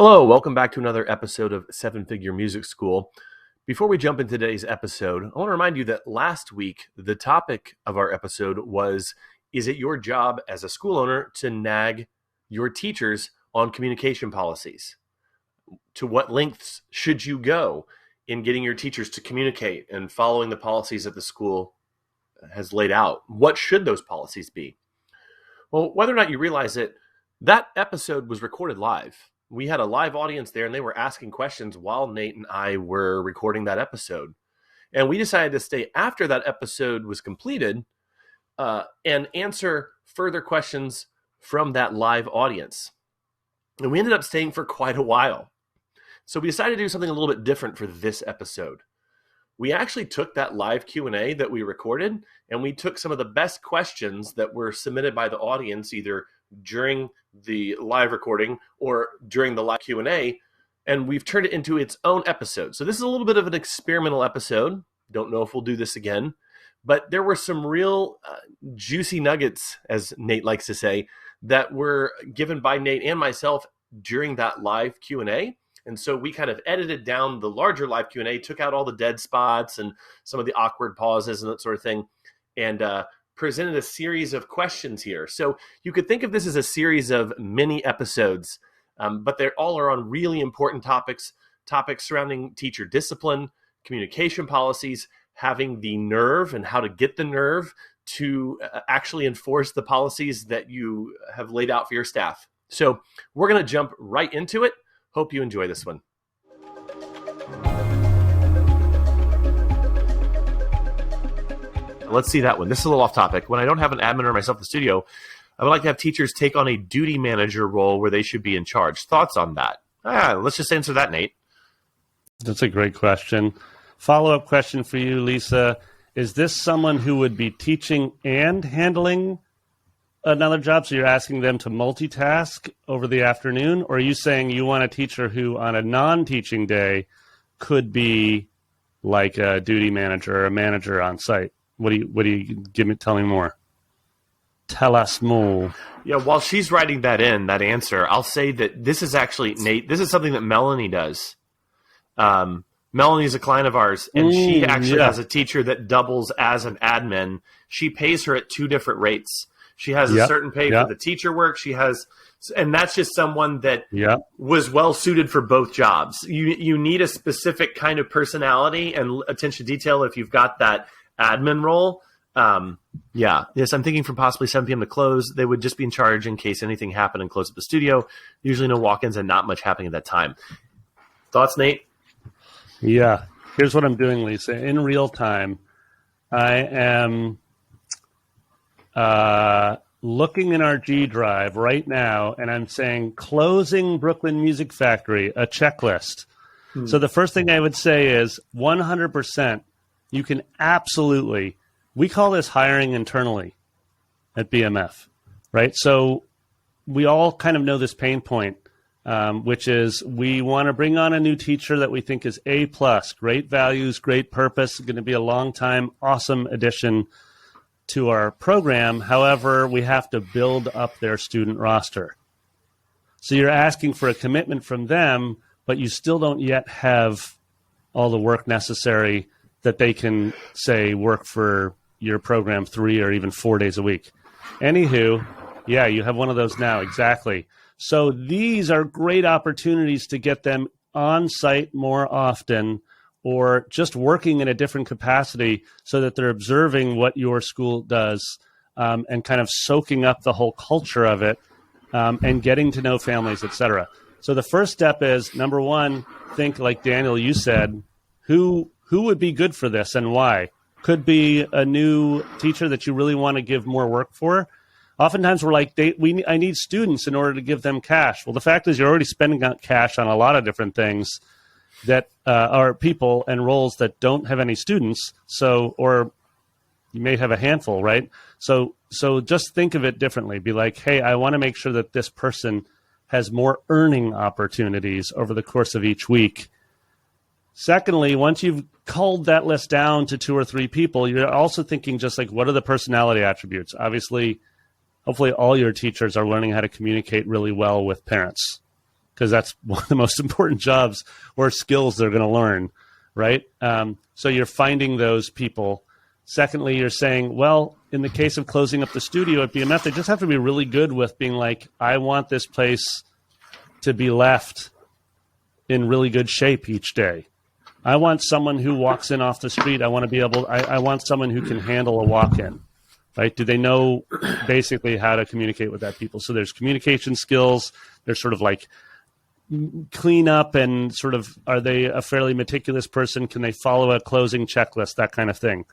Hello, welcome back to another episode of Seven Figure Music School. Before we jump into today's episode, I want to remind you that last week, the topic of our episode was, is it your job as a school owner to nag your teachers on communication policies? To what lengths should you go in getting your teachers to communicate and following the policies that the school has laid out? What should those policies be? Well, whether or not you realize it, that episode was recorded live. We had a live audience there, and they were asking questions while Nate and I were recording that episode. And we decided to stay after that episode was completed and answer further questions from that live audience. And we ended up staying for quite a while. So we decided to do something a little bit different for this episode. We actually took that live Q&A that we recorded, and we took some of the best questions that were submitted by the audience, either during the live recording or during the live Q&A, and we've turned it into its own episode. So this is a little bit of an experimental episode. Don't know if we'll do this again, but there were some real juicy nuggets, as Nate likes to say, that were given by Nate and myself during that live Q&A. And so we kind of edited down the larger live Q&A, took out all the dead spots and some of the awkward pauses and that sort of thing, and presented a series of questions here. So you could think of this as a series of mini episodes, but they all are on really important topics surrounding teacher discipline, communication policies, having the nerve and how to get the nerve to actually enforce the policies that you have laid out for your staff. So we're going to jump right into it. Hope you enjoy this one. Let's see that one. This is a little off topic. When I don't have an admin or myself in the studio, I would like to have teachers take on a duty manager role where they should be in charge. Thoughts on that? Let's just answer that, Nate. That's a great question. Follow-up question for you, Lisa. Is this someone who would be teaching and handling another job? So you're asking them to multitask over the afternoon? Or are you saying you want a teacher who on a non-teaching day could be like a duty manager or a manager on site? What do you tell me more? Tell us more. Yeah, while she's writing that answer, I'll say that this is actually, Nate, this is something that Melanie does. Melanie's a client of ours, and she actually has a teacher that doubles as an admin. She pays her at two different rates. She has a certain pay for the teacher work. She has, and that's just someone that was well suited for both jobs. You need a specific kind of personality and attention to detail if you've got that admin role. Yes, I'm thinking from possibly 7 p.m. to close. They would just be in charge in case anything happened and close up the studio. Usually no walk-ins and not much happening at that time. Thoughts, Nate? Yeah. Here's what I'm doing, Lisa. In real time, I am looking in our G Drive right now, and I'm saying closing Brooklyn Music Factory, a checklist. So the first thing I would say is 100%. You can absolutely, we call this hiring internally at BMF, right? So we all kind of know this pain point, which is we want to bring on a new teacher that we think is A+, great values, great purpose, going to be a long time, awesome addition to our program. However, we have to build up their student roster. So you're asking for a commitment from them, but you still don't yet have all the work necessary that they can, say, work for your program 3 or even 4 days a week. Anywho, yeah, you have one of those now, exactly. So these are great opportunities to get them on site more often or just working in a different capacity so that they're observing what your school does and kind of soaking up the whole culture of it and getting to know families, et cetera. So the first step is, number one, think like Daniel, you said, who would be good for this and why? Could be a new teacher that you really want to give more work for. Oftentimes we're like, I need students in order to give them cash. Well, the fact is you're already spending out cash on a lot of different things that are people and roles that don't have any students. So, or you may have a handful, right? So just think of it differently. Be like, hey, I want to make sure that this person has more earning opportunities over the course of each week. Secondly, once you've culled that list down to 2 or 3 people, you're also thinking just like, what are the personality attributes? Obviously, hopefully all your teachers are learning how to communicate really well with parents. because that's one of the most important jobs or skills they're going to learn, right? So you're finding those people. Secondly, you're saying, well, in the case of closing up the studio at BMF, they just have to be really good with being like, I want this place to be left in really good shape each day. I want someone who walks in off the street. I want someone who can handle a walk-in, right? Do they know basically how to communicate with that people? So there's communication skills. There's sort of like clean up and sort of, are they a fairly meticulous person? Can they follow a closing checklist? That kind of thing.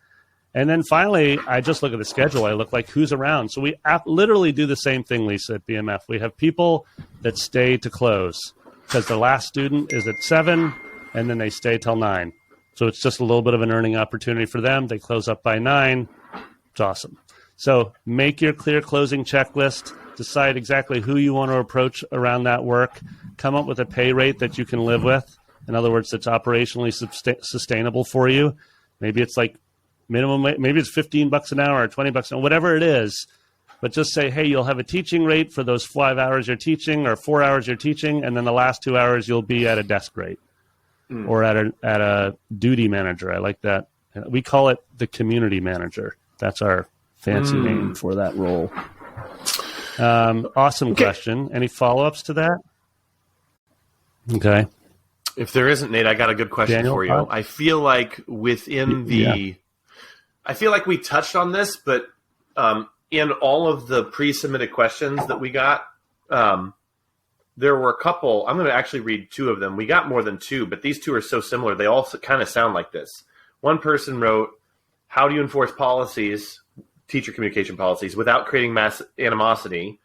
And then finally, I just look at the schedule. I look like who's around. So we literally do the same thing, Lisa, at BMF. We have people that stay to close because the last student is at 7 and then they stay till 9. So it's just a little bit of an earning opportunity for them. They close up by 9. It's awesome. So make your clear closing checklist. Decide exactly who you want to approach around that work. Come up with a pay rate that you can live with. In other words, that's operationally sustainable for you. Maybe it's like minimum, maybe it's $15 an hour or $20 an hour, whatever it is. But just say, hey, you'll have a teaching rate for those 5 hours you're teaching or 4 hours you're teaching, and then the last 2 hours you'll be at a desk rate or at a duty manager. I like that. We call it the community manager. That's our fancy name for that role. Awesome question. Any follow-ups to that? Okay. If there isn't, Nate, I got a good question Daniel, for you. I feel like I feel like we touched on this, but in all of the pre-submitted questions that we got, there were a couple. I'm going to actually read 2 of them. We got more than 2, but these 2 are so similar. They all kind of sound like this. One person wrote, how do you enforce policies, teacher communication policies, without creating mass animosity?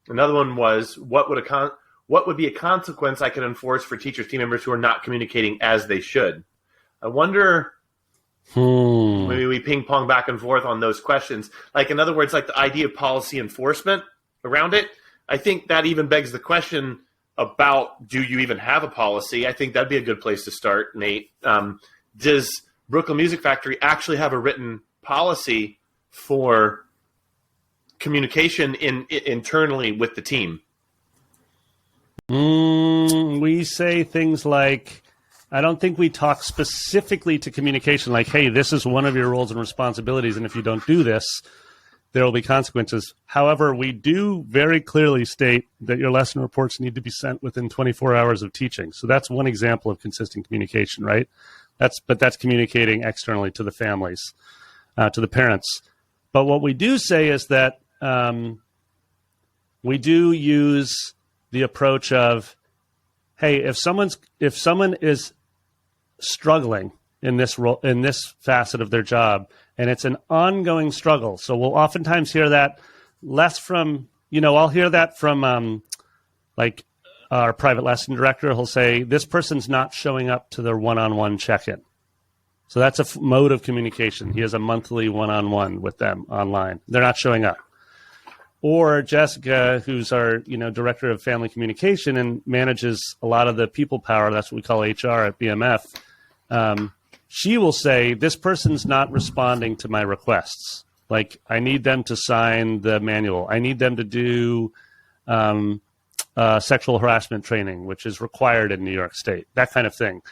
Another one was, what would be a consequence I could enforce for teachers, team members who are not communicating as they should? I wonder, maybe we ping pong back and forth on those questions. Like, in other words, like the idea of policy enforcement around it. I think that even begs the question about, do you even have a policy? I think that'd be a good place to start, Nate. Does Brooklyn Music Factory actually have a written policy for communication internally with the team? We say things like, I don't think we talk specifically to communication like, hey, this is one of your roles and responsibilities, and if you don't do this, there will be consequences. However, we do very clearly state that your lesson reports need to be sent within 24 hours of teaching. So that's one example of consistent communication, right? That's communicating externally to the families, to the parents. But what we do say is that we do use the approach of, hey, if someone is struggling in this facet of their job, and it's an ongoing struggle. So we'll oftentimes hear that less from, I'll hear that from like our private lesson director. He'll say, this person's not showing up to their one-on-one check-in. So that's a mode of communication. He has a monthly one-on-one with them online. They're not showing up. Or Jessica, who's our director of family communication and manages a lot of the people power, that's what we call HR at BMF, she will say, this person's not responding to my requests. Like, I need them to sign the manual. I need them to do sexual harassment training, which is required in New York State, that kind of thing.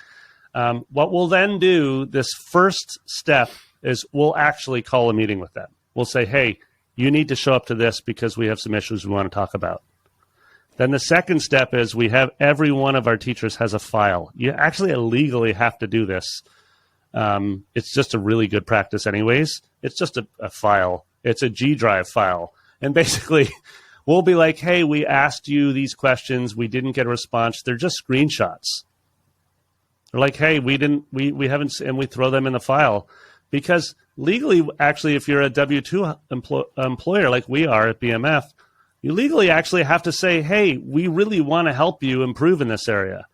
What we'll then do, this first step, is we'll actually call a meeting with them. We'll say, hey, you need to show up to this because we have some issues we want to talk about. Then the second step is we have every one of our teachers has a file. You actually legally have to do this. It's just a really good practice anyways. It's just a file. It's a G Drive file. And basically, we'll be like, hey, we asked you these questions. We didn't get a response. They're just screenshots. They're like, hey, we haven't, and we throw them in the file. Because legally, actually, if you're a W-2 employer like we are at BMF, you legally actually have to say, hey, we really want to help you improve in this area.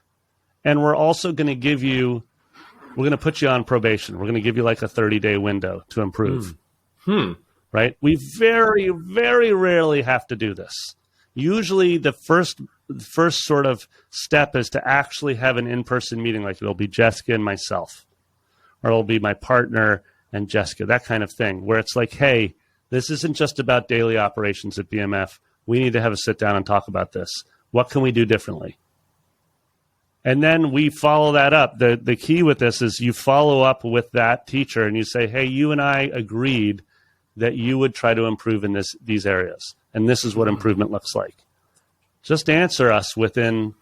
And we're also going to we're going to put you on probation. We're going to give you like a 30-day window to improve. Right? We very, very rarely have to do this. Usually the first sort of step is to actually have an in-person meeting, like it'll be Jessica and myself, or it'll be my partner and Jessica, that kind of thing, where it's like, hey, this isn't just about daily operations at BMF. We need to have a sit down and talk about this. What can we do differently? And then we follow that up. The key with this is you follow up with that teacher and you say, hey, you and I agreed that you would try to improve in these areas. And this is what improvement looks like. Just answer us within,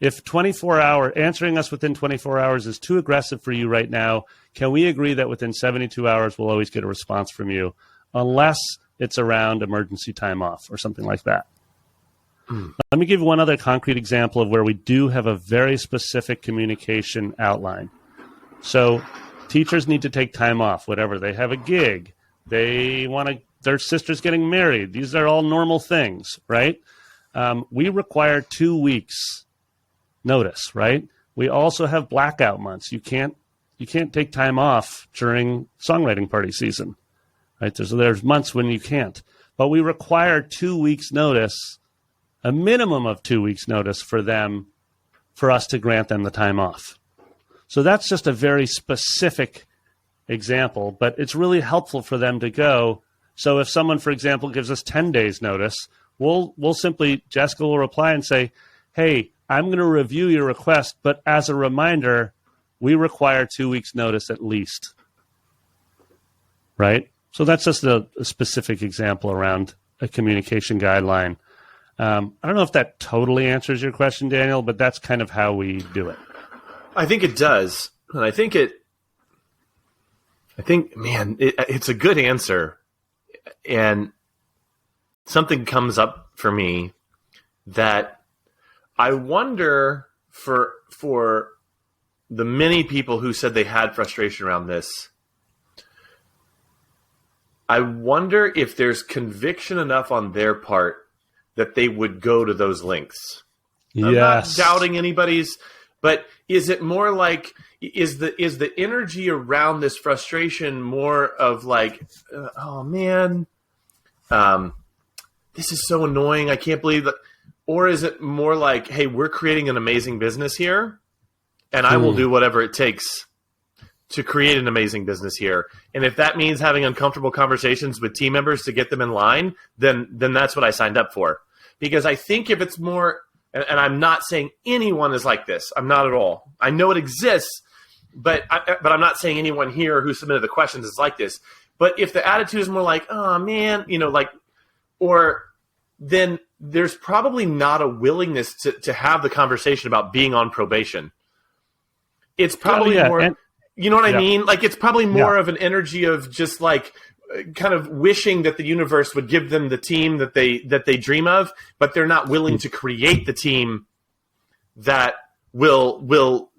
if answering us within 24 hours is too aggressive for you right now, can we agree that within 72 hours we'll always get a response from you, unless it's around emergency time off or something like that? Let me give you one other concrete example of where we do have a very specific communication outline. So teachers need to take time off, whatever. They have a gig. Their sister's getting married. These are all normal things, right? We require 2 weeks notice, right? We also have blackout months. You can't take time off during songwriting party season, right? There's months when you can't. But we require 2 weeks notice, a minimum of 2 weeks notice for us to grant them the time off. So that's just a very specific example, but it's really helpful for them to go. So if someone, for example, gives us 10 days notice, Jessica will reply and say, hey, I'm going to review your request, but as a reminder, we require 2 weeks notice at least. Right? So that's just a specific example around a communication guideline. I don't know if that totally answers your question, Daniel, but that's kind of how we do it. I think it does. And it's a good answer. And something comes up for me that I wonder for the many people who said they had frustration around this, I wonder if there's conviction enough on their part that they would go to those links. I'm not doubting anybody's, but is it more like, is the energy around this frustration more of like, oh man, this is so annoying, I can't believe that, or is it more like, hey, we're creating an amazing business here, and I will do whatever it takes to create an amazing business here. And if that means having uncomfortable conversations with team members to get them in line, then that's what I signed up for. Because I think if it's more, and I'm not saying anyone is like this, I'm not at all. I know it exists, but I'm not saying anyone here who submitted the questions is like this. But if the attitude is more like, oh man, then there's probably not a willingness to have the conversation about being on probation. It's probably more, you know what I mean? Like, it's probably more of an energy of just like kind of wishing that the universe would give them the team that they dream of, but they're not willing to create the team that will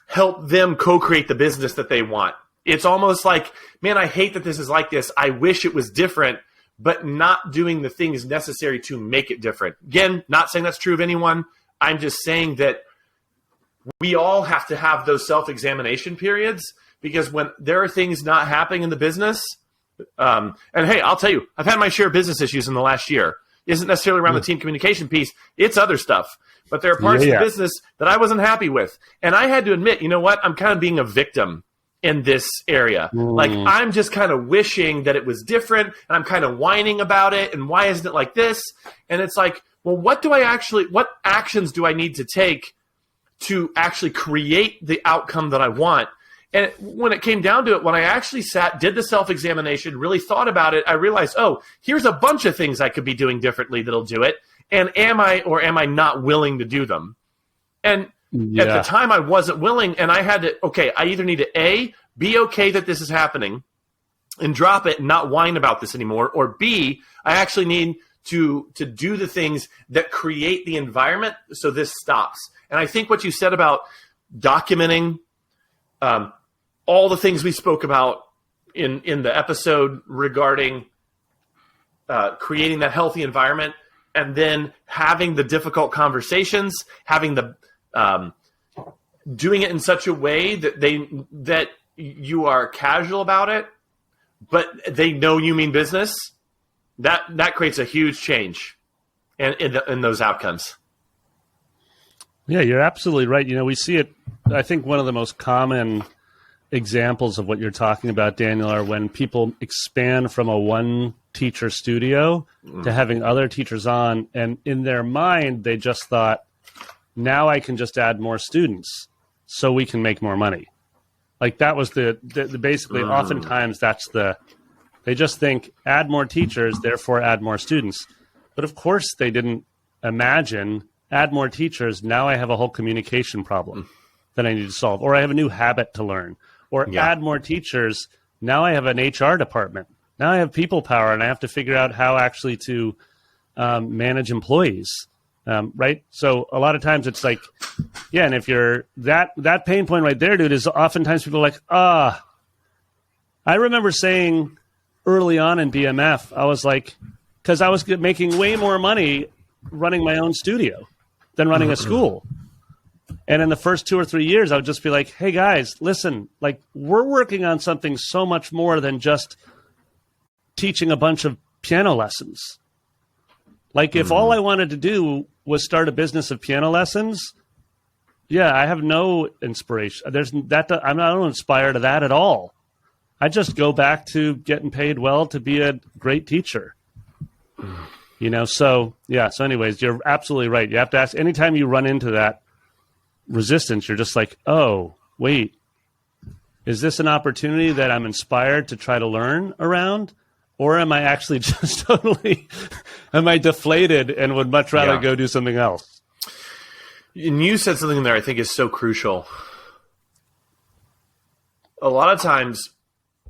help them co-create the business that they want. It's almost like, man, I hate that this is like this. I wish it was different, but not doing the things necessary to make it different. Again, not saying that's true of anyone. I'm just saying that we all have to have those self-examination periods, because when there are things not happening in the business, and hey, I'll tell you, I've had my share of business issues in the last year. It isn't necessarily around the team communication piece. It's other stuff. But there are parts of the business that I wasn't happy with. And I had to admit, you know what? I'm kind of being a victim in this area. Like, I'm just kind of wishing that it was different, and I'm kind of whining about it, and why isn't it like this? And it's like, well, what actions do I need to take to actually create the outcome that I want? And when it came down to it, when I actually did the self-examination, really thought about it, I realized, oh, here's a bunch of things I could be doing differently that'll do it. And am I not willing to do them? And at the time I wasn't willing, and I had to, I either need to be okay that this is happening and drop it and not whine about this anymore, or B, I actually need to do the things that create the environment so this stops. And I think what you said about documenting all the things we spoke about in the episode regarding creating that healthy environment, and then having the difficult conversations, having the doing it in such a way that you are casual about it, but they know you mean business. That creates a huge change in those outcomes. Yeah, you're absolutely right. You know, we see it. I think one of the most common examples of what you're talking about, Daniel, are when people expand from a one teacher studio to having other teachers on, and in their mind they just thought, now I can just add more students so we can make more money. Like that was the basically oftentimes they just think add more teachers, therefore add more students. But of course they didn't imagine add more teachers. Now I have a whole communication problem that I need to solve, or I have a new habit to learn, or add more teachers. Now I have an HR department. Now I have people power and I have to figure out how actually to manage employees. Right. So a lot of times it's like, yeah. And if you're that pain point right there, dude, is oftentimes people are like, I remember saying early on in BMF, I was like, because I was making way more money running my own studio than running a school. And in the first 2 or 3 years, I would just be like, hey guys, listen, like we're working on something so much more than just teaching a bunch of piano lessons. Like if all I wanted to do was start a business of piano lessons, yeah, I have no inspiration. I'm not inspired to that at all. I just go back to getting paid well to be a great teacher. So anyways, you're absolutely right. You have to ask, anytime you run into that resistance, you're just like, oh, wait, is this an opportunity that I'm inspired to try to learn around? Or am I actually just am I deflated and would much rather go do something else? And you said something there I think is so crucial. A lot of times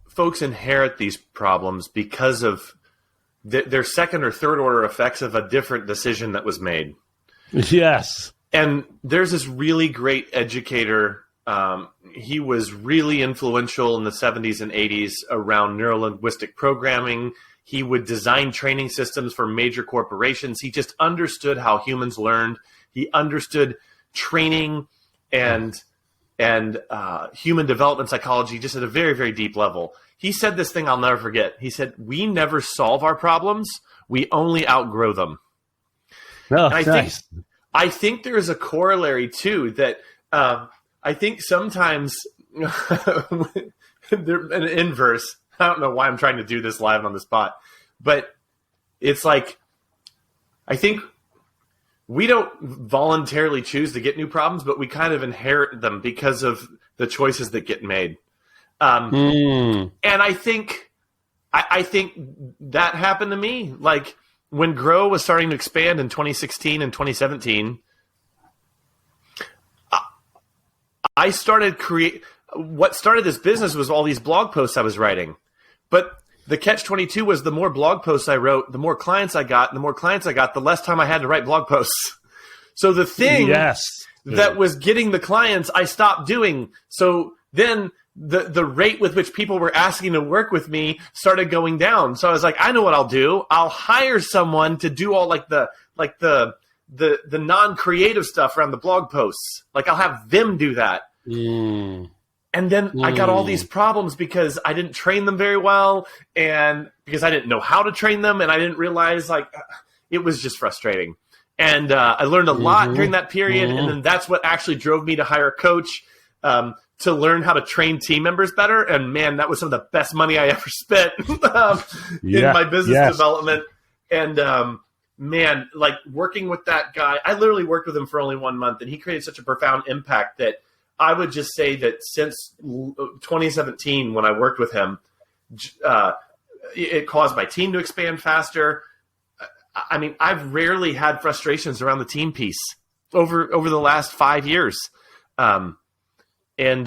folks inherit these problems because of their second or third order effects of a different decision that was made. Yes. And there's this really great educator. He was really influential in the 70s and 80s around neurolinguistic programming. He would design training systems for major corporations. He just understood how humans learned. He understood training and human development psychology just at a very, very deep level. He said this thing I'll never forget. He said, we never solve our problems. We only outgrow them. Oh, and I think there is a corollary too that I think sometimes an inverse. I don't know why I'm trying to do this live on the spot, but it's like I think we don't voluntarily choose to get new problems, but we kind of inherit them because of the choices that get made. And I think that happened to me. Like when Grow was starting to expand in 2016 and 2017, I started what started this business was all these blog posts I was writing. But the catch-22 was the more blog posts I wrote, the more clients I got, the less time I had to write blog posts. So the thing that was getting the clients, I stopped doing. So then the rate with which people were asking to work with me started going down. So I was like, I know what I'll do. I'll hire someone to do all the non-creative stuff around the blog posts. Like I'll have them do that. And then I got all these problems because I didn't train them very well and because I didn't know how to train them and I didn't realize it was just frustrating. And I learned a lot during that period. And then that's what actually drove me to hire a coach to learn how to train team members better. And man, that was some of the best money I ever spent in my business development. And man, like working with that guy, I literally worked with him for only 1 month and he created such a profound impact that I would just say that since 2017, when I worked with him, it caused my team to expand faster. I mean, I've rarely had frustrations around the team piece over the last 5 years. I know I'm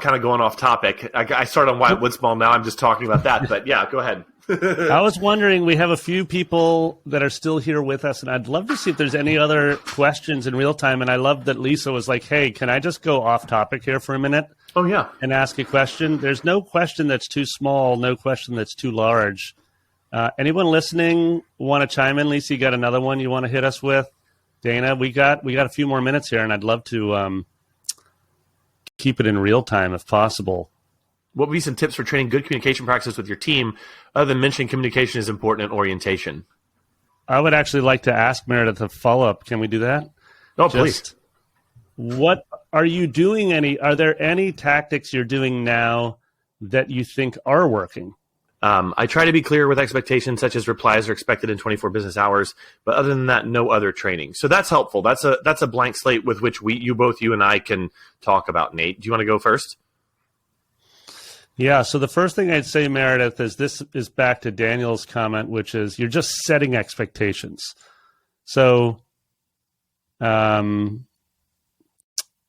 kind of going off topic. I started on Wyatt Woodsball. Now I'm just talking about that. But yeah, go ahead. I was wondering, we have a few people that are still here with us, and I'd love to see if there's any other questions in real time. And I love that Lisa was like, hey, can I just go off topic here for a minute? Oh, yeah. And ask a question? There's no question that's too small, no question that's too large. Anyone listening want to chime in? Lisa, you got another one you want to hit us with? Dana, we got a few more minutes here, and I'd love to keep it in real time if possible. What would be some tips for training good communication practices with your team, other than mentioning communication is important in orientation? I would actually like to ask Meredith a follow-up. Can we do that? Oh, please. What are you doing? Are there any tactics you're doing now that you think are working? I try to be clear with expectations, such as replies are expected in 24 business hours, but other than that, no other training. So that's helpful. That's a blank slate with which you and I can talk about. Nate, do you want to go first? Yeah, so the first thing I'd say, Meredith, is this is back to Daniel's comment, which is you're just setting expectations. So, yeah,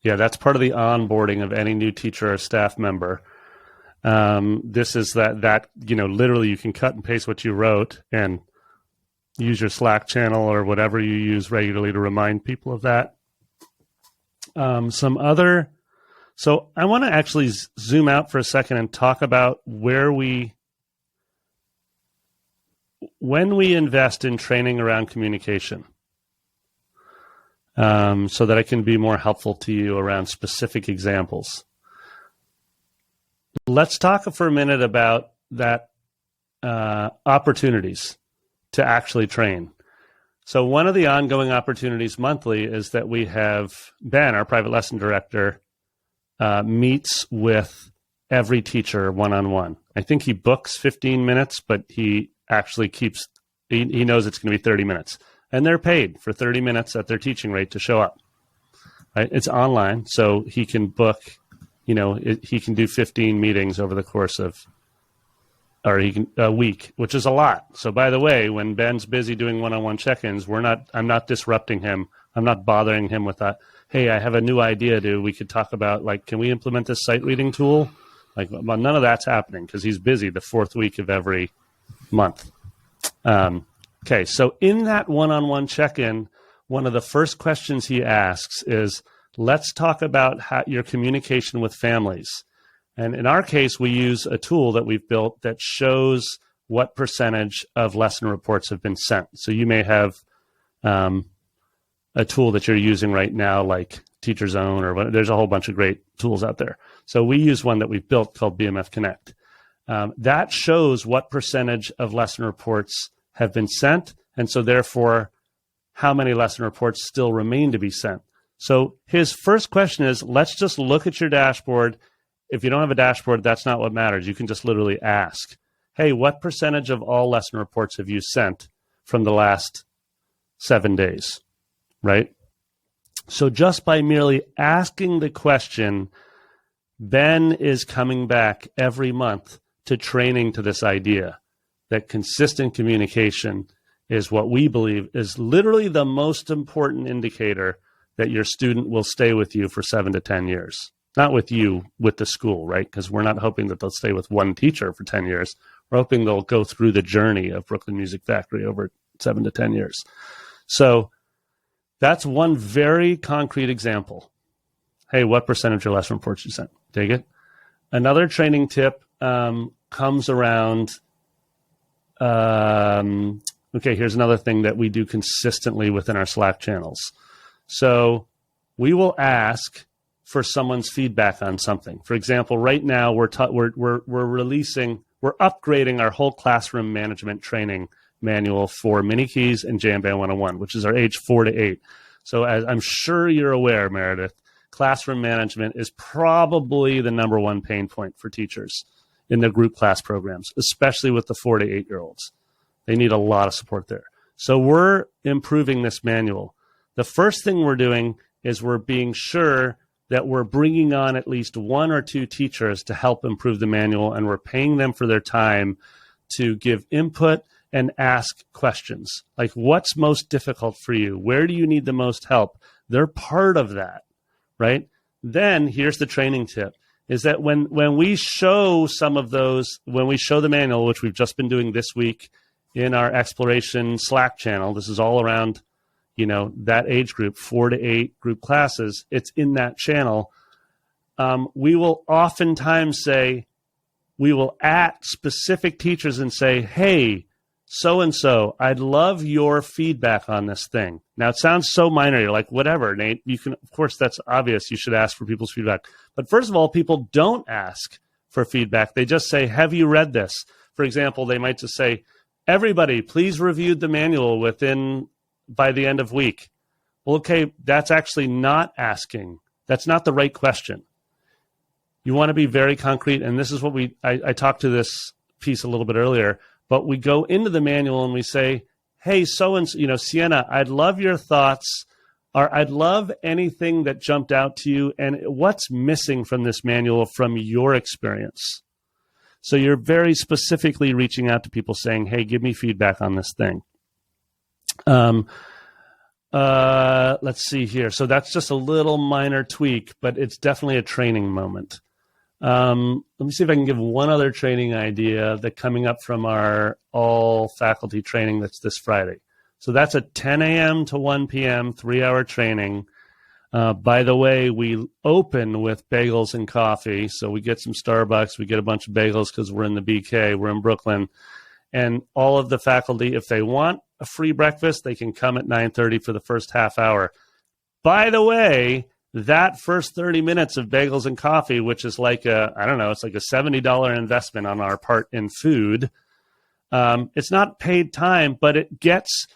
that's part of the onboarding of any new teacher or staff member. This is that literally you can cut and paste what you wrote and use your Slack channel or whatever you use regularly to remind people of that. So I want to actually zoom out for a second and talk about when we invest in training around communication, so that I can be more helpful to you around specific examples. Let's talk for a minute about that opportunities to actually train. So one of the ongoing opportunities monthly is that we have Ben, our private lesson director, meets with every teacher one-on-one. I think he books 15 minutes, but he actually he knows it's going to be 30 minutes. And they're paid for 30 minutes at their teaching rate to show up. Right? It's online, so he can book, he can do 15 meetings over the course of, or he can a week, which is a lot. So by the way, when Ben's busy doing one-on-one check-ins, I'm not disrupting him. I'm not bothering him with that. Hey, I have a new idea, dude. We could talk about, can we implement this sight reading tool? Well, none of that's happening because he's busy the fourth week of every month. Okay, so in that one-on-one check-in, one of the first questions he asks is, let's talk about your communication with families. And in our case, we use a tool that we've built that shows what percentage of lesson reports have been sent. So you may have a tool that you're using right now, like Teacher Zone, or there's a whole bunch of great tools out there. So we use one that we've built called BMF Connect. That shows what percentage of lesson reports have been sent, and so therefore how many lesson reports still remain to be sent. So his first question is, let's just look at your dashboard. If you don't have a dashboard, that's not what matters. You can just literally ask, hey, what percentage of all lesson reports have you sent from the last 7 days, right? So just by merely asking the question, Ben is coming back every month to training to this idea that consistent communication is what we believe is literally the most important indicator that your student will stay with you for 7 to 10 years. Not with you, with the school, right? Because we're not hoping that they'll stay with one teacher for 10 years. We're hoping they'll go through the journey of Brooklyn Music Factory over 7 to 10 years. So that's one very concrete example. Hey, what percentage of lesson reports you sent? Take it. Another training tip comes around, okay, here's another thing that we do consistently within our Slack channels. So we will ask for someone's feedback on something. For example, right now we're upgrading our whole classroom management training manual for Mini Keys and Jam Band 101, which is our age 4 to 8. So as I'm sure you're aware, Meredith, classroom management is probably the number one pain point for teachers in their group class programs, especially with the 4 to 8-year-olds. They need a lot of support there. So we're improving this manual. The first thing we're doing is we're being sure that we're bringing on at least 1 or 2 teachers to help improve the manual, and we're paying them for their time to give input and ask questions. Like, what's most difficult for you? Where do you need the most help? They're part of that, right? Then here's the training tip, is that when we show some of those, when we show the manual, which we've just been doing this week in our Exploration Slack channel, this is all around, that age group, 4 to 8 group classes, it's in that channel. We will oftentimes say, we will at specific teachers and say, hey, so-and-so, I'd love your feedback on this thing. Now, it sounds so minor. You're like, whatever, Nate. You can, of course, that's obvious. You should ask for people's feedback. But first of all, people don't ask for feedback. They just say, have you read this? For example, they might just say, everybody, please review the manual by the end of week. Well, okay, that's actually not asking. That's not the right question. You want to be very concrete, and this is what I talk to this piece a little bit earlier, but we go into the manual and we say, hey, so-and-so, Sienna, I'd love your thoughts, or I'd love anything that jumped out to you, and what's missing from this manual from your experience. So you're very specifically reaching out to people saying, hey, give me feedback on this thing. Let's see here. So that's just a little minor tweak, but it's definitely a training moment. Let me see if I can give one other training idea that coming up from our all faculty training that's this Friday. So that's a 10 a.m. to 1 p.m. 3-hour training. By the way, we open with bagels and coffee. So we get some Starbucks, we get a bunch of bagels because we're in the BK, we're in Brooklyn. And all of the faculty, if they want a free breakfast, they can come at 9:30 for the first half hour. By the way, that first 30 minutes of bagels and coffee, which is like it's like a $70 investment on our part in food. It's not paid time, but it gets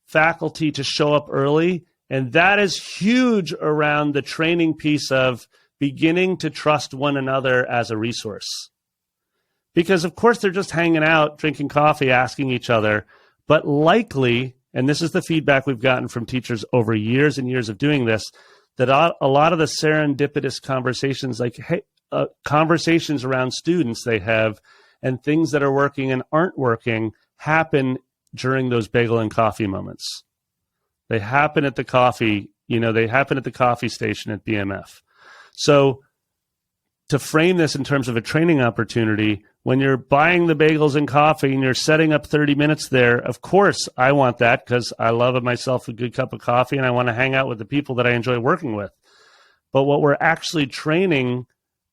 faculty to show up early. And that is huge around the training piece of beginning to trust one another as a resource. Because, of course, they're just hanging out, drinking coffee, asking each other. But likely, and this is the feedback we've gotten from teachers over years and years of doing this, that a lot of the serendipitous conversations, conversations around students they have and things that are working and aren't working happen during those bagel and coffee moments. They happen at the coffee, they happen at the coffee station at BMF. So to frame this in terms of a training opportunity, when you're buying the bagels and coffee and you're setting up 30 minutes there, of course, I want that because I love myself a good cup of coffee and I want to hang out with the people that I enjoy working with. But what we're actually training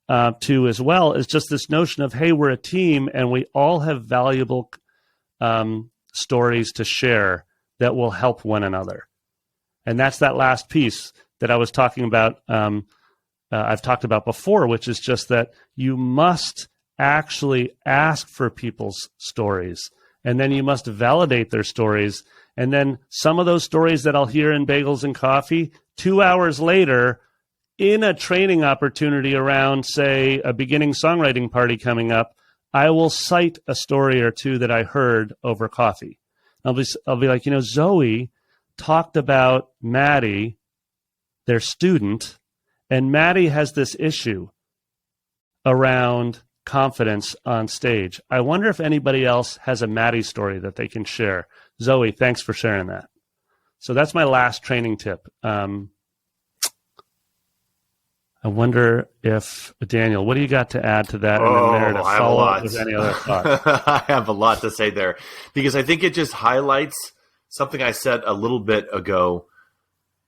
to as well is just this notion of, hey, we're a team and we all have valuable stories to share that will help one another. And that's that last piece that I was talking about, I've talked about before, which is just that you must actually ask for people's stories, and then you must validate their stories. And then some of those stories that I'll hear in bagels and coffee, 2 hours later, in a training opportunity around, say, a beginning songwriting party coming up, I will cite a story or two that I heard over coffee. I'll be like, Zoe talked about Maddie, their student, and Maddie has this issue around confidence on stage. I wonder if anybody else has a Maddie story that they can share. Zoe, thanks for sharing that. So that's my last training tip. I wonder if, Daniel, what do you got to add to that? Oh, and then there to follow up with any other thoughts? I have a lot to say there because I think it just highlights something I said a little bit ago,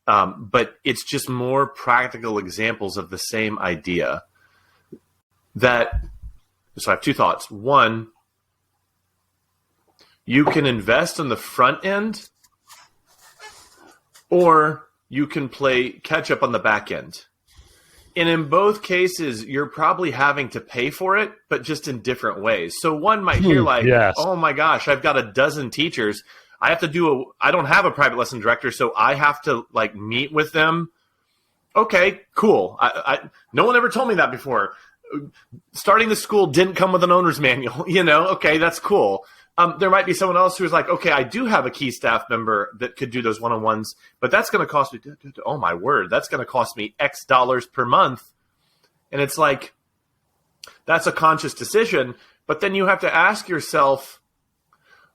but it's just more practical examples of the same idea. So I have two thoughts. One, you can invest in the front end, or you can play catch up on the back end. And in both cases, you're probably having to pay for it, but just in different ways. So one might hear yes. Oh my gosh, I've got a dozen teachers. I don't have a private lesson director, so I have to meet with them. Okay, cool. No one ever told me that before. Starting the school didn't come with an owner's manual, okay, that's cool. There might be someone else who's like, okay, I do have a key staff member that could do those one-on-ones, but that's going to cost me, oh my word, that's going to cost me X dollars per month. And it's like, that's a conscious decision, but then you have to ask yourself,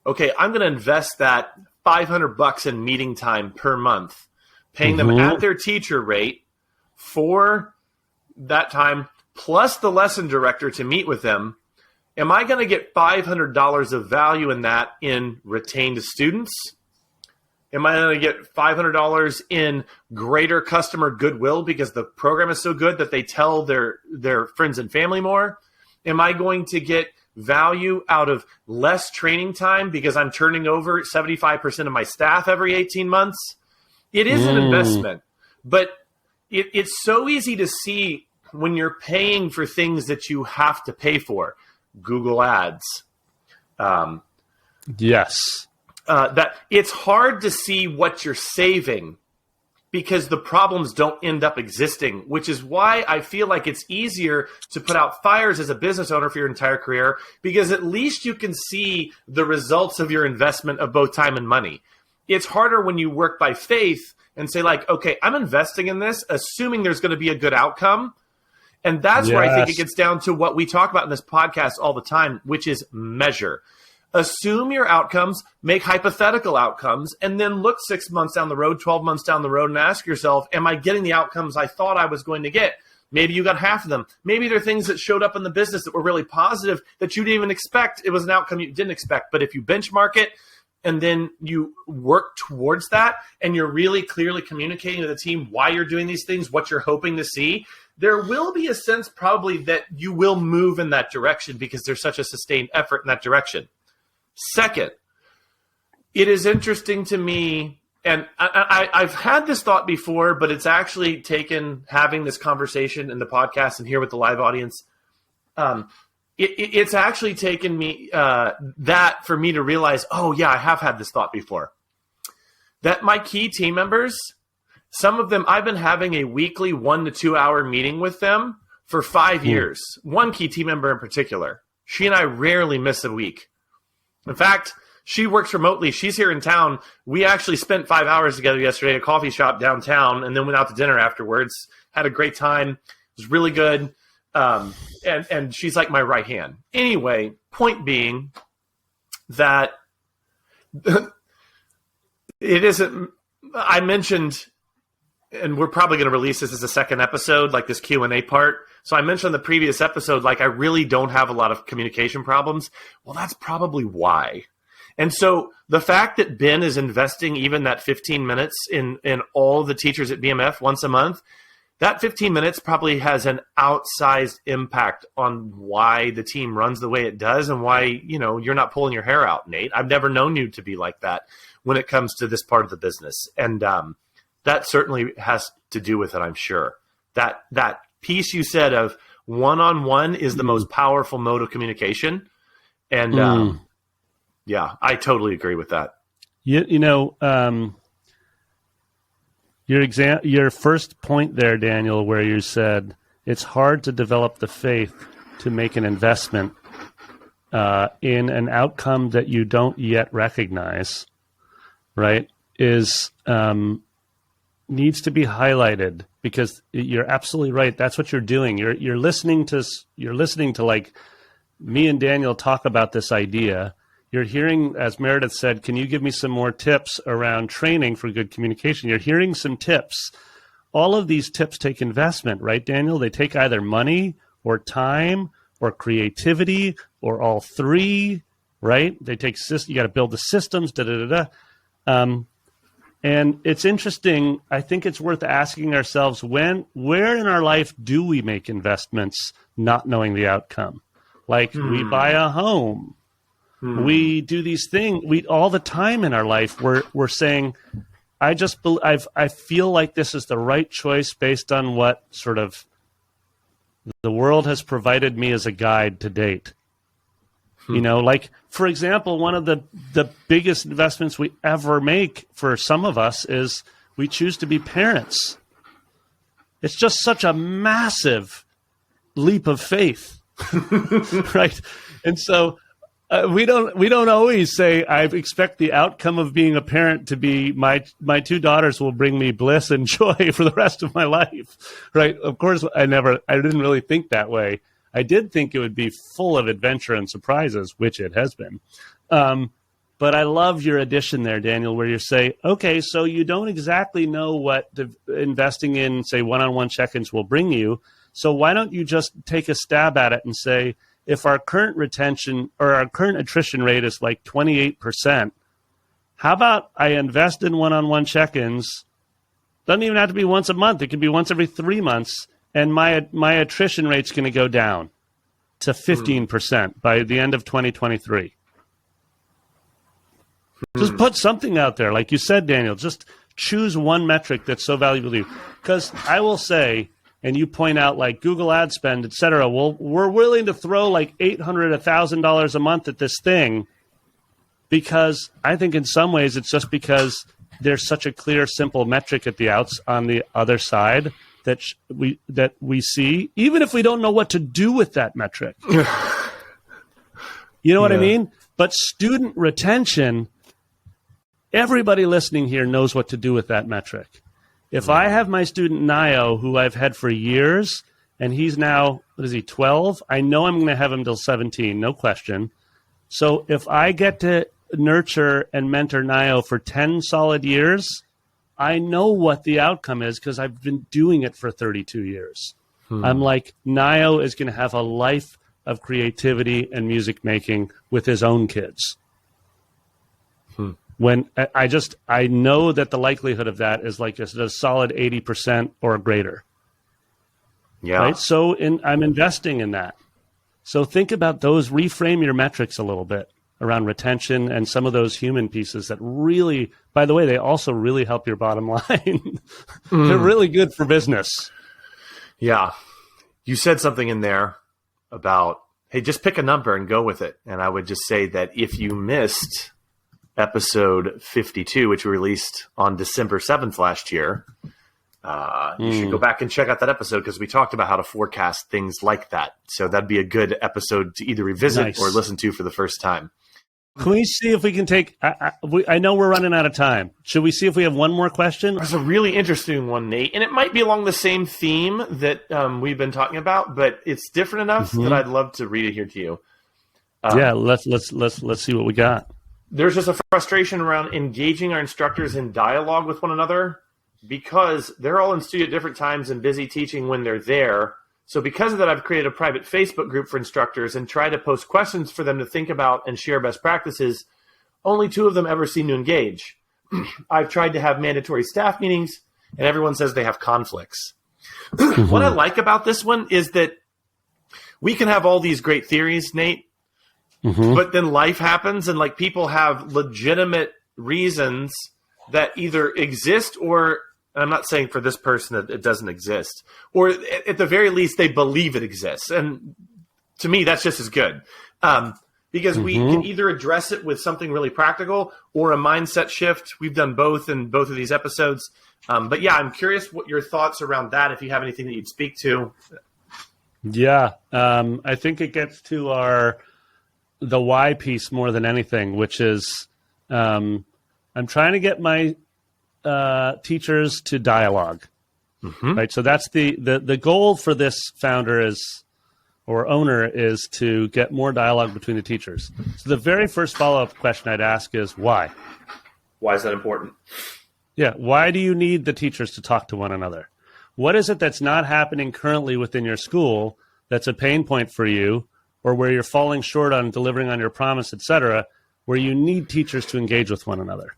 okay, I'm going to invest that $500 in meeting time per month, paying them at their teacher rate for that time, plus the lesson director to meet with them. Am I going to get $500 of value in that in retained students? Am I going to get $500 in greater customer goodwill because the program is so good that they tell their friends and family more? Am I going to get value out of less training time because I'm turning over 75% of my staff every 18 months? It is an investment, but it's so easy to see when you're paying for things that you have to pay for. Google Ads. Yes. That it's hard to see what you're saving because the problems don't end up existing, which is why I feel like it's easier to put out fires as a business owner for your entire career, because at least you can see the results of your investment of both time and money. It's harder when you work by faith and say like, okay, I'm investing in this, assuming there's going to be a good outcome. And that's where I think it gets down to what we talk about in this podcast all the time, which is measure. Assume your outcomes, make hypothetical outcomes, and then look 6 months down the road, 12 months down the road, and ask yourself, am I getting the outcomes I thought I was going to get? Maybe you got half of them. Maybe there are things that showed up in the business that were really positive that you didn't even expect. It was an outcome you didn't expect. But if you benchmark it and then you work towards that and you're really clearly communicating to the team why you're doing these things, what you're hoping to see, there will be a sense probably that you will move in that direction because there's such a sustained effort in that direction. Second, it is interesting to me, and I've had this thought before, but it's actually taken having this conversation in the podcast and here with the live audience. It's actually taken me that for me to realize, oh yeah, I have had this thought before. That my key team members, some of them, I've been having a weekly 1 to 2 hour meeting with them for 5 years. One key team member in particular, she and I rarely miss a week. In fact, she works remotely. She's here in town. We actually spent 5 hours together yesterday at a coffee shop downtown and then went out to dinner afterwards. Had a great time. It was really good. And she's like my right hand. Anyway, point being that it isn't – I mentioned – and we're probably going to release this as a second episode, like this Q&A part. So I mentioned in the previous episode, like I really don't have a lot of communication problems. Well, that's probably why. And so the fact that Ben is investing even that 15 minutes in all the teachers at BMF once a month, that 15 minutes probably has an outsized impact on why the team runs the way it does and why, you know, you're not pulling your hair out, Nate. I've never known you to be like that when it comes to this part of the business. And that certainly has to do with it, I'm sure. That piece you said of one-on-one is the most powerful mode of communication. And yeah, I totally agree with that. You know, your first point there, Daniel, where you said it's hard to develop the faith to make an investment in an outcome that you don't yet recognize, right, is needs to be highlighted, because you're absolutely right. That's what you're doing. You're listening to like me and Daniel talk about this idea. You're hearing, as Meredith said, can you give me some more tips around training for good communication? You're hearing some tips. All of these tips take investment, right, Daniel? They take either money or time or creativity or all three, right? They take you got to build the systems, and it's interesting. I think it's worth asking ourselves where in our life do we make investments not knowing the outcome? Like we buy a home. We do these things. We all the time in our life. We're saying, I feel like this is the right choice based on what sort of the world has provided me as a guide to date. You know, like for example, one of the biggest investments we ever make for some of us is we choose to be parents. It's just such a massive leap of faith, right? And so. We don't always say I expect the outcome of being a parent to be my two daughters will bring me bliss and joy for the rest of my life, right? Of course, I didn't really think that way. I did think it would be full of adventure and surprises, which it has been. But I love your addition there, Daniel, where you say, okay, so you don't exactly know what investing in, say, one-on-one check-ins will bring you. So why don't you just take a stab at it and say, if our current retention or our current attrition rate is like 28%, how about I invest in one-on-one check-ins? Doesn't even have to be once a month. It could be once every 3 months. And my attrition rate's going to go down to 15% by the end of 2023. Just put something out there. Like you said, Daniel, just choose one metric that's so valuable to you. Because I will say, and you point out like Google ad spend, et cetera, well, we're willing to throw like $800, $1,000 a month at this thing because I think in some ways it's just because there's such a clear, simple metric at the outs on the other side that we see, even if we don't know what to do with that metric. You know what I mean? But student retention, everybody listening here knows what to do with that metric. If I have my student Nio, who I've had for years, and he's now, 12? I know I'm going to have him till 17, no question. So if I get to nurture and mentor Nio for 10 solid years, I know what the outcome is because I've been doing it for 32 years. I'm like, Nio is going to have a life of creativity and music making with his own kids. When I know that the likelihood of that is like a solid 80% or greater. Yeah. Right. So I'm investing in that. So think about those, reframe your metrics a little bit around retention and some of those human pieces that really, by the way, they also really help your bottom line. They're really good for business. Yeah. You said something in there about, hey, just pick a number and go with it. And I would just say that if you missed episode 52, which we released on December 7th last year, you should go back and check out that episode because we talked about how to forecast things like that. So that'd be a good episode to either revisit or listen to for the first time. Can we see if we can take I know we're running out of time. Should we see if we have one more question? There's a really interesting one, Nate, and it might be along the same theme that we've been talking about, but it's different enough that I'd love to read it here to you. Yeah, let's see what we got. There's just a frustration around engaging our instructors in dialogue with one another because they're all in studio at different times and busy teaching when they're there. So because of that, I've created a private Facebook group for instructors and try to post questions for them to think about and share best practices. Only 2 of them ever seem to engage. I've tried to have mandatory staff meetings, and everyone says they have conflicts. What I like about this one is that we can have all these great theories, Nate, but then life happens, and like people have legitimate reasons that either exist or, I'm not saying for this person that it doesn't exist, or at the very least they believe it exists. And to me, that's just as good. Because we can either address it with something really practical or a mindset shift. We've done both in both of these episodes. But yeah, I'm curious what your thoughts around that, if you have anything that you'd speak to. Yeah, I think it gets to the why piece more than anything, which is I'm trying to get my teachers to dialogue, right? So that's the goal for this founder or owner is to get more dialogue between the teachers. So the very first follow-up question I'd ask is why? Why is that important? Yeah, why do you need the teachers to talk to one another? What is it that's not happening currently within your school that's a pain point for you, or where you're falling short on delivering on your promise, et cetera, where you need teachers to engage with one another?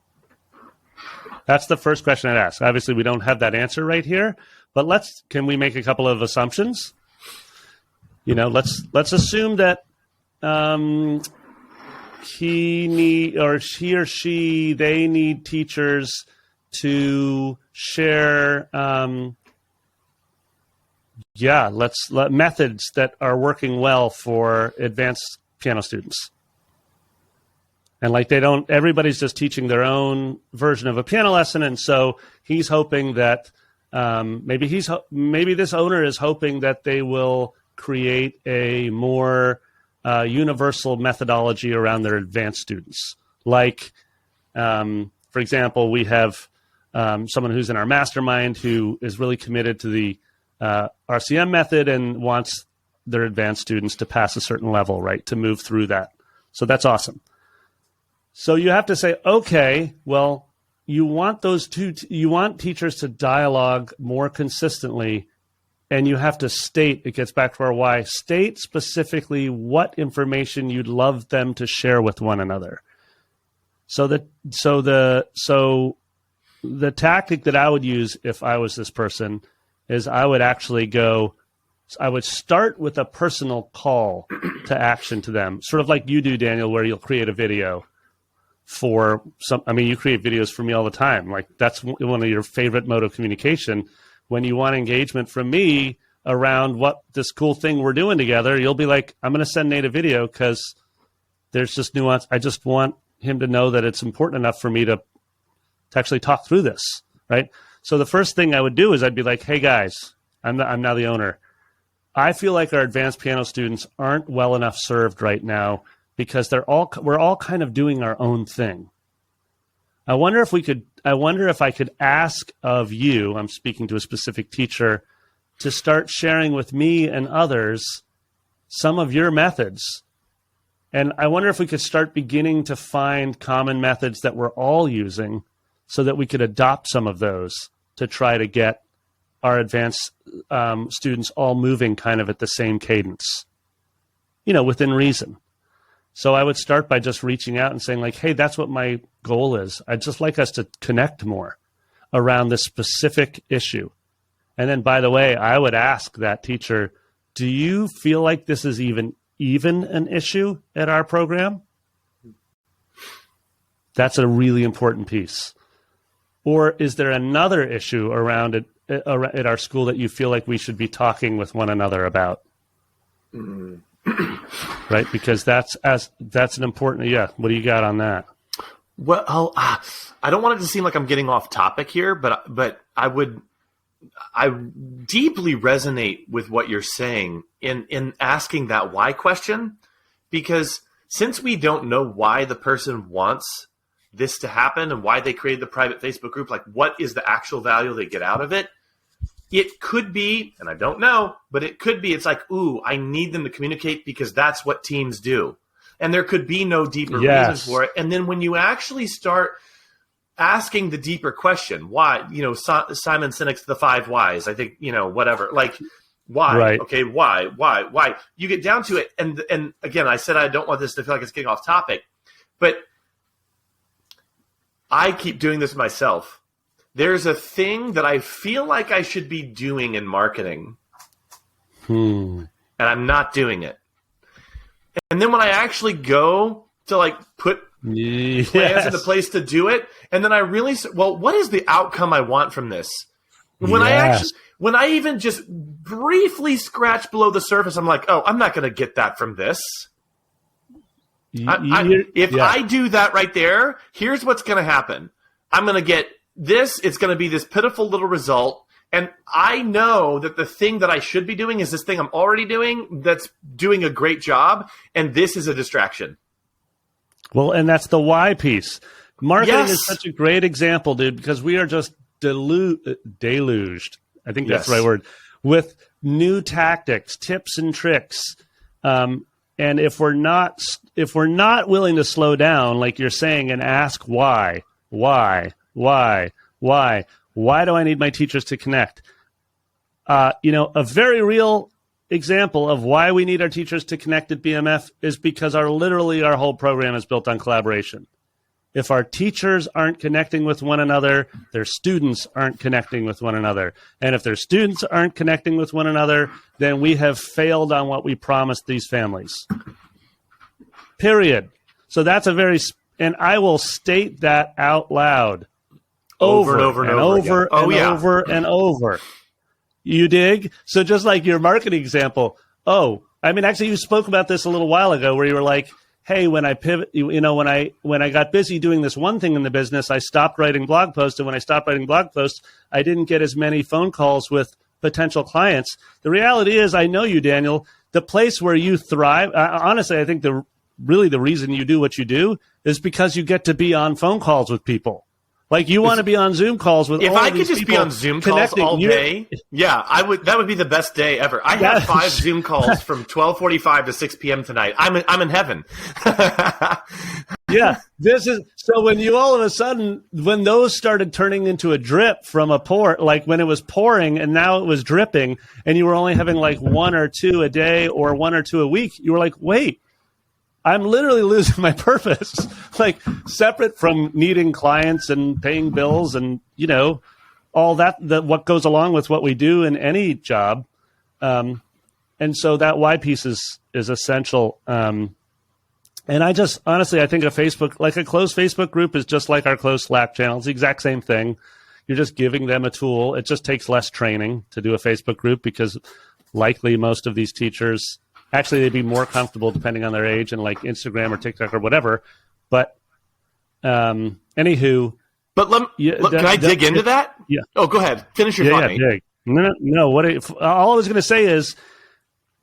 That's the first question I'd ask. Obviously, we don't have that answer right here, but can we make a couple of assumptions? Let's assume that he or she they need teachers to share methods that are working well for advanced piano students. And like everybody's just teaching their own version of a piano lesson. And so he's hoping that maybe this owner is hoping that they will create a more universal methodology around their advanced students. Like, for example, we have someone who's in our mastermind who is really committed to the RCM method and wants their advanced students to pass a certain level, right, to move through that. So that's awesome. So you have to say, okay, well, you want teachers to dialogue more consistently, and you have to state, it gets back to our why, state specifically what information you'd love them to share with one another. So the tactic that I would use if I was this person is I would start with a personal call to action to them, sort of like you do, Daniel, where you'll create a video for you create videos for me all the time. Like that's one of your favorite mode of communication. When you want engagement from me around what this cool thing we're doing together, you'll be like, I'm going to send Nate a video because there's just nuance. I just want him to know that it's important enough for me to to actually talk through this, right? So the first thing I would do is I'd be like, hey guys, I'm now the owner. I feel like our advanced piano students aren't well enough served right now because we're all kind of doing our own thing. I wonder if I could ask of you, I'm speaking to a specific teacher, to start sharing with me and others some of your methods. And I wonder if we could start beginning to find common methods that we're all using so that we could adopt some of those to try to get our advanced students all moving kind of at the same cadence, within reason. So I would start by just reaching out and saying like, hey, that's what my goal is. I'd just like us to connect more around this specific issue. And then, by the way, I would ask that teacher, do you feel like this is even an issue at our program? That's a really important piece. Or is there another issue around it at our school that you feel like we should be talking with one another about? Right? Because that's an important, what do you got on that? Well, I don't want it to seem like I'm getting off topic here, but I deeply resonate with what you're saying in asking that why question, because since we don't know why the person wants this to happen and why they created the private Facebook group, like what is the actual value they get out of it? It could be, and I don't know, but it could be, it's like, ooh, I need them to communicate because that's what teens do. And there could be no deeper reasons for it. And then when you actually start asking the deeper question, why, Simon Sinek's The Five Whys, I think, whatever, like, why? Right. Okay, why? You get down to it. And again, I said I don't want this to feel like it's getting off topic, but I keep doing this myself. There's a thing that I feel like I should be doing in marketing, and I'm not doing it. And then when I actually go to like put plans into place to do it, and then I really, what is the outcome I want from this? When I even just briefly scratch below the surface, I'm like, oh, I'm not going to get that from this. If I do that right there, here's what's going to happen. I'm going to get this. It's going to be this pitiful little result. And I know that the thing that I should be doing is this thing I'm already doing that's doing a great job. And this is a distraction. Well, and that's the why piece. Marketing is such a great example, dude, because we are just deluged. I think that's the right word, with new tactics, tips and tricks. And if we're not willing to slow down, like you're saying, and ask why do I need my teachers to connect? A very real example of why we need our teachers to connect at BMF is because our whole program is built on collaboration. If our teachers aren't connecting with one another, their students aren't connecting with one another. And if their students aren't connecting with one another, then we have failed on what we promised these families. Period. So that's and I will state that out loud over and over and over. You dig? So just like your marketing example. Actually you spoke about this a little while ago where you were like, hey, when I pivot, when I got busy doing this one thing in the business, I stopped writing blog posts. And when I stopped writing blog posts, I didn't get as many phone calls with potential clients. The reality is, I know you, Daniel, the place where you thrive, honestly, I think the reason you do what you do is because you get to be on phone calls with people. Like you want to be on Zoom calls with all of these people. If I could just be on Zoom calls all day, I would. That would be the best day ever. I have 5 Zoom calls from 12:45 to 6 p.m. tonight. I'm in heaven. This is so. When you all of a sudden, when those started turning into a drip from a pour, like when it was pouring and now it was dripping, and you were only having like 1 or 2 a day or 1 or 2 a week, you were like, wait. I'm literally losing my purpose, like separate from needing clients and paying bills and, all that what goes along with what we do in any job. And so that why piece is essential. And I just, honestly, I think a closed Facebook group is just like our closed Slack channel. It's the exact same thing. You're just giving them a tool. It just takes less training to do a Facebook group because likely most of these teachers, actually, they'd be more comfortable depending on their age and like Instagram or TikTok or whatever. But anywho, But can I dig into that? Yeah. Oh, go ahead. Finish your thought. Yeah, dig. No. All I was going to say is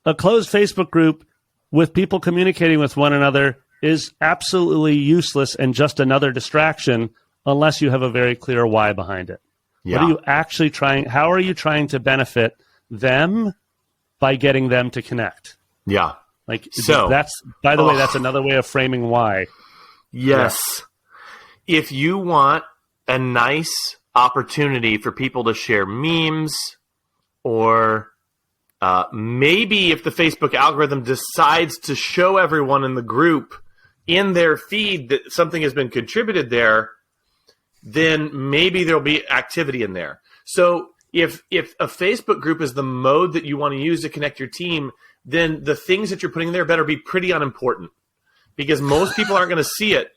a closed Facebook group with people communicating with one another is absolutely useless and just another distraction unless you have a very clear why behind it. Yeah. What are you actually trying? How are you trying to benefit them by getting them to connect? Yeah. Like, so that's, by the way, that's another way of framing why. Yes. Yeah. If you want a nice opportunity for people to share memes, or maybe if the Facebook algorithm decides to show everyone in the group in their feed that something has been contributed there, then maybe there'll be activity in there. So if a Facebook group is the mode that you want to use to connect your team, then the things that you're putting there better be pretty unimportant, because most people aren't going to see it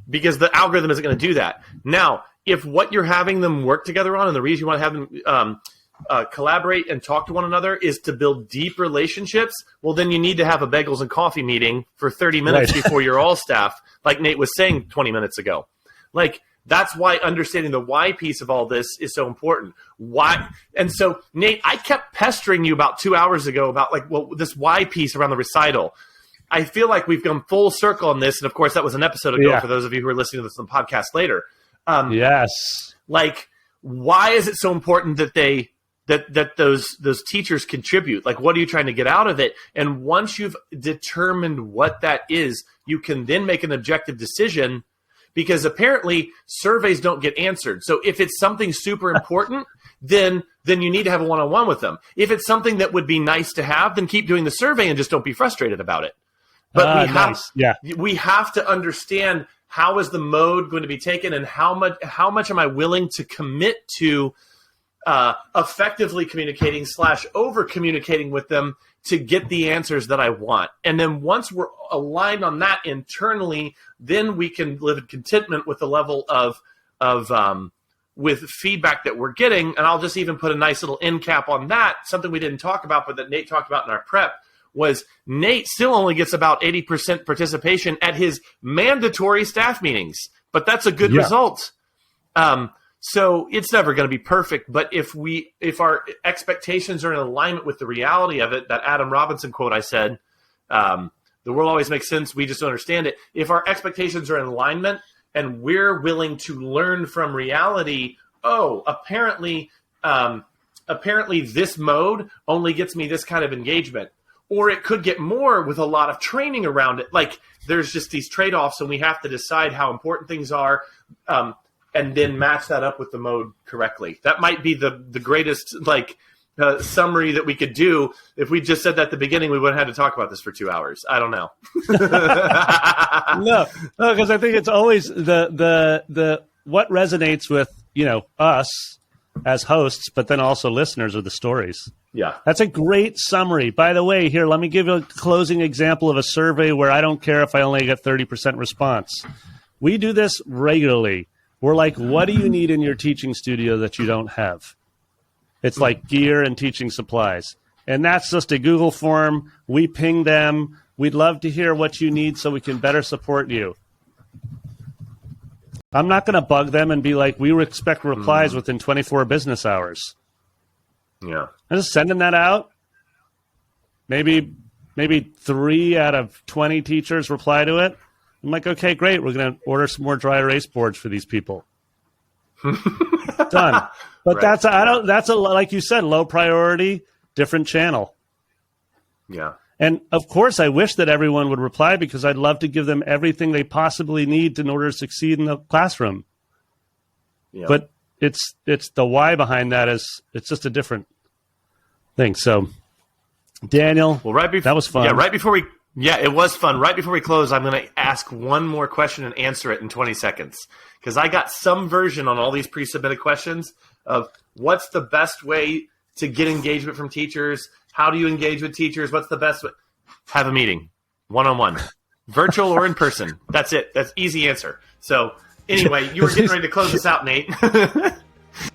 because the algorithm isn't going to do that. Now, if what you're having them work together on, and the reason you want to have them collaborate and talk to one another is to build deep relationships, well, then you need to have a bagels and coffee meeting for 30 minutes before your all staff, like Nate was saying 20 minutes ago. Like, that's why understanding the why piece of all this is so important. Why? And so, Nate, I kept pestering you about 2 hours ago about this why piece around the recital. I feel like we've come full circle on this. And of course, that was an episode ago for those of you who are listening to this on the podcast later. Yes. Like, why is it so important that those teachers contribute? Like, what are you trying to get out of it? And once you've determined what that is, you can then make an objective decision, because apparently surveys don't get answered. So if it's something super important, then you need to have a one-on-one with them. If it's something that would be nice to have, then keep doing the survey and just don't be frustrated about it. But we have to understand, how is the mode going to be taken, and how much am I willing to commit to effectively communicating / over communicating with them to get the answers that I want. And then once we're aligned on that internally, then we can live in contentment with the level of with feedback that we're getting. And I'll just even put a nice little end cap on that. Something we didn't talk about, but that Nate talked about in our prep, was Nate still only gets about 80% participation at his mandatory staff meetings, but that's a good result. So it's never going to be perfect, but if our expectations are in alignment with the reality of it, that Adam Robinson quote I said, the world always makes sense, we just don't understand it. If our expectations are in alignment and we're willing to learn from reality, apparently this mode only gets me this kind of engagement. Or it could get more with a lot of training around it. Like, there's just these trade-offs, and we have to decide how important things are, and then match that up with the mode correctly. That might be the greatest summary that we could do. If we just said that at the beginning, we wouldn't have had to talk about this for 2 hours. I don't know. No, because I think it's always the what resonates with us as hosts, but then also listeners are the stories. Yeah. That's a great summary. By the way, here, let me give you a closing example of a survey where I don't care if I only get 30% response. We do this regularly. We're like, what do you need in your teaching studio that you don't have? It's like gear and teaching supplies. And that's just a Google form. We ping them. We'd love to hear what you need so we can better support you. I'm not going to bug them and be like, we expect replies within 24 business hours. Yeah. I'm just sending that out. Maybe 3 out of 20 teachers reply to it. I'm like, okay, great. We're going to order some more dry erase boards for these people. Done. But right. That's like you said, low priority, different channel. Yeah. And of course, I wish that everyone would reply, because I'd love to give them everything they possibly need in order to succeed in the classroom. Yeah. But it's the why behind that it's just a different thing. So, Daniel, that was fun. Yeah, it was fun. Right before we close, I'm going to ask one more question and answer it in 20 seconds, because I got some version on all these pre-submitted questions of what's the best way to get engagement from teachers. How do you engage with teachers? What's the best way? Have a meeting, one-on-one, virtual or in person. That's it. That's easy answer. So anyway, you were getting ready to close this out, Nate.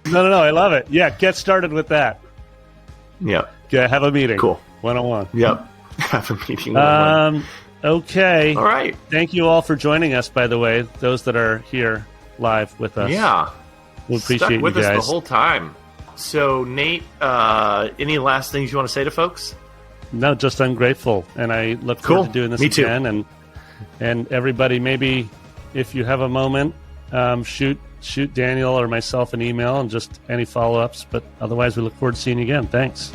No. I love it. Yeah, get started with that. Yeah. Have a meeting. Cool. One-on-one. Yep. Have a meeting. One-on-one. Okay. All right. Thank you all for joining us, by the way, those that are here. live with us. Yeah. We appreciate Stuck with you guys. us the whole time. So, Nate, any last things you want to say to folks? No, just I'm grateful, and I look forward to doing this again. And everybody, maybe if you have a moment, shoot Daniel or myself an email and just any follow-ups. But otherwise, we look forward to seeing you again. Thanks.